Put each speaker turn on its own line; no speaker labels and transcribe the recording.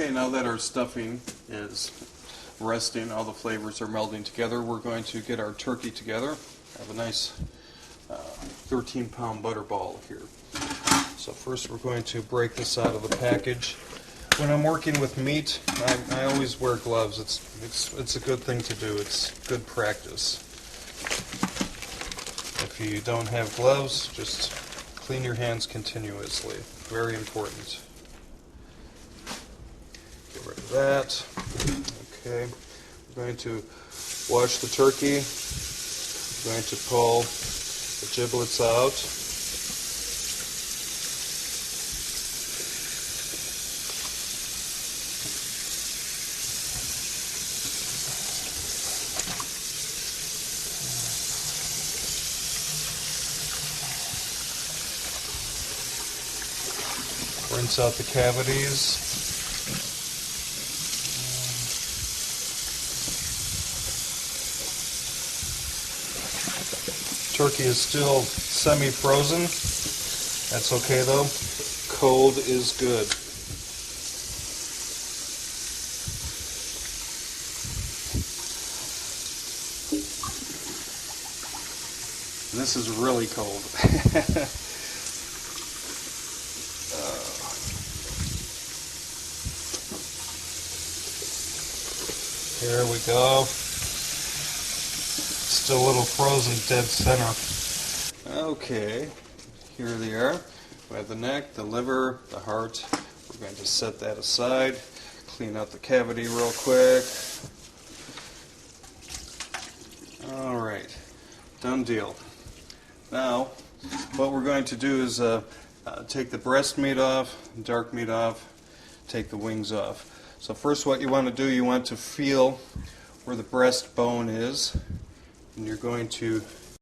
Okay, now that our stuffing is resting, all the flavors are melding together, we're going to get our turkey together. I have a nice 13-pound butterball here. So first we're going to break this out of the package. When I'm working with meat, I always wear gloves. It's a good thing to do. It's good practice. If you don't have gloves, just clean your hands continuously. Very important. Get rid of that. Okay. We're going to wash the turkey. We're going to pull the giblets out. Rinse out the cavities. Turkey is still semi-frozen. That's okay though. Cold is good. And this is really cold. Here we go. Still a little frozen dead center. Okay, here they are. We have the neck, the liver, the heart. We're going to set that aside. Clean out the cavity real quick. Alright, done deal. Now, what we're going to do is take the breast meat off, dark meat off, take the wings off. So first what you want to do, you want to feel where the breastbone is, and you're going to